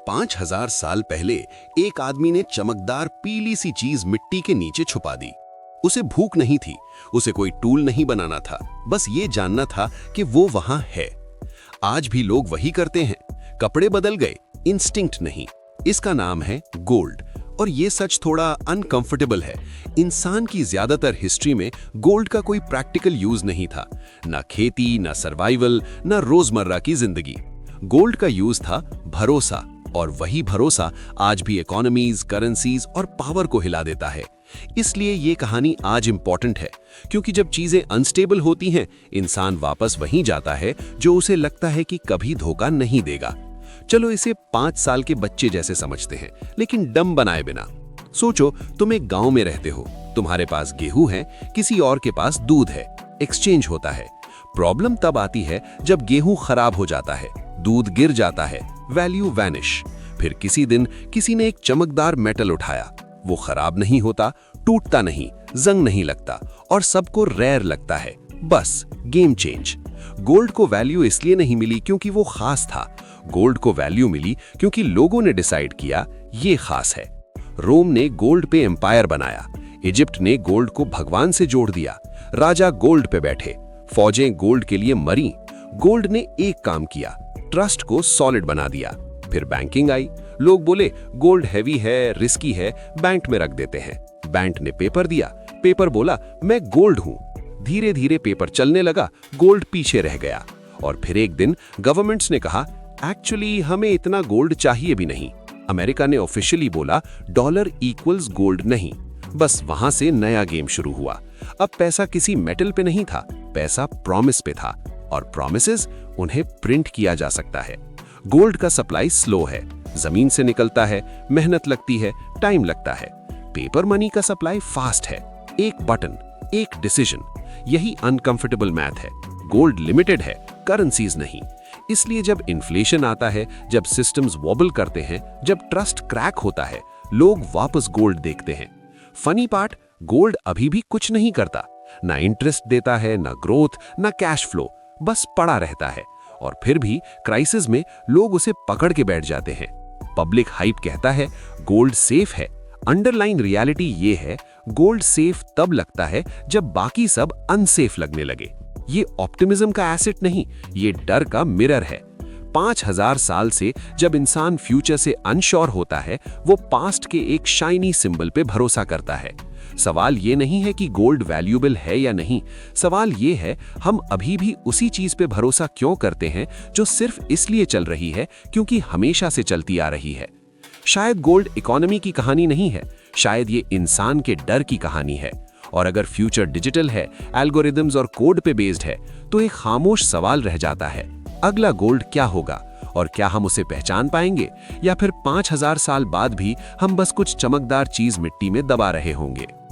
5000 साल पहले एक आदमी ने चमकदार पीली सी चीज मिट्टी के नीचे छुपा दी। उसे भूख नहीं थी, उसे कोई टूल नहीं बनाना था, बस ये जानना था कि वो वहां है। आज भी लोग वही करते हैं, कपड़े बदल गए, इंस्टिंक्ट नहीं। इसका नाम है गोल्ड। और ये सच थोड़ा अनकंफर्टेबल है। इंसान की ज्यादातर हिस्ट्री में गोल्ड का कोई प्रैक्टिकल यूज नहीं था, ना खेती, ना सर्वाइवल, ना रोजमर्रा की जिंदगी। गोल्ड का यूज था भरोसा, और वही भरोसा आज भी इकोनॉमीज, करेंसीज और पावर को हिला देता है। इसलिए ये कहानी आज इंपॉर्टेंट है, क्योंकि जब चीजें अनस्टेबल होती हैं, इंसान वापस वहीं जाता है जो उसे लगता है कि कभी धोखा नहीं देगा। चलो इसे 5 साल के बच्चे जैसे समझते हैं, लेकिन डम बनाए बिना। सोचो, तुम एक गांव में रहते हो, तुम्हारे पास गेहूं है, किसी और के पास दूध है, एक्सचेंज होता है। प्रॉब्लम तब आती है जब गेहूं खराब हो जाता है, दूध गिर जाता है, वैल्यू वैनिश। फिर किसी दिन किसी ने एक चमकदार मेटल उठाया, वो खराब नहीं होता, टूटता नहीं, जंग नहीं लगता और सबको रेयर लगता है। बस गेम चेंज। गोल्ड को वैल्यू इसलिए नहीं मिली क्योंकि वो खास था, गोल्ड को वैल्यू मिली क्योंकि लोगों ने डिसाइड किया ये खास है। रोम ने गोल्ड पे एम्पायर बनाया, इजिप्ट ने गोल्ड को भगवान से जोड़ दिया, राजा गोल्ड पे बैठे, फौजें गोल्ड के लिए मरी। गोल्ड ने एक काम किया, ट्रस्ट को सॉलिड बना दिया। फिर बैंकिंग आई, लोग बोले गोल्ड हैवी है, रिस्की है, बैंक में रख देते हैं। बैंक ने पेपर दिया, पेपर बोला मैं गोल्ड हूं। धीरे धीरे पेपर चलने लगा, गोल्ड पीछे रह गया। और फिर एक दिन गवर्नमेंट्स ने कहा एक्चुअली हमें इतना गोल्ड चाहिए भी नहीं। अमेरिका ने ऑफिशियली बोला डॉलर इक्वल्स गोल्ड नहीं। बस वहां से नया गेम शुरू हुआ। अब पैसा किसी मेटल पे नहीं था, पैसा प्रॉमिस पे था, और प्रॉमिसेस उन्हें प्रिंट किया जा सकता है। गोल्ड का सप्लाई स्लो है, जमीन से निकलता है, मेहनत लगती है, टाइम लगता है। पेपर मनी का सप्लाई फास्ट है, एक बटन, एक डिसीजन। यही अनकंफर्टेबल मैथ है। गोल्ड लिमिटेड है, करेंसीज नहीं। इसलिए जब इन्फ्लेशन आता है, जब सिस्टम्स वॉबल करते हैं, जब ट्रस्ट क्रैक होता है, लोग वापस गोल्ड देखते हैं। फनी पार्ट, गोल्ड अभी भी कुछ नहीं करता, ना इंटरेस्ट देता है, ना ग्रोथ, ना कैश फ्लो, बस पड़ा रहता है। और फिर भी क्राइसिस में लोग उसे पकड़ के बैठ जाते हैं। पब्लिक हाइप कहता है गोल्ड सेफ है, अंडरलाइन रियलिटी ये है गोल्ड सेफ तब लगता है जब बाकी सब अनसेफ लगने लगे। ये ऑप्टिमिज्म का एसेट नहीं, ये डर का मिरर है। 5000 साल से जब इंसान फ्यूचर से अनश्योर होता है, वो पास्ट के एक शाइनी सिंबल पे भरोसा करता है। सवाल ये नहीं है कि गोल्ड वैल्यूएबल है या नहीं, सवाल ये है हम अभी भी उसी चीज पे भरोसा क्यों करते हैं जो सिर्फ इसलिए चल रही है क्योंकि हमेशा से चलती आ रही है। शायद गोल्ड इकोनॉमी की कहानी नहीं है, शायद ये इंसान के डर की कहानी है। और अगर फ्यूचर डिजिटल है, एल्गोरिदम्स और कोड पे बेस्ड है, तो एक खामोश सवाल रह जाता है, अगला गोल्ड क्या होगा? और क्या हम उसे पहचान पाएंगे, या फिर 5000 साल बाद भी हम बस कुछ चमकदार चीज मिट्टी में दबा रहे होंगे?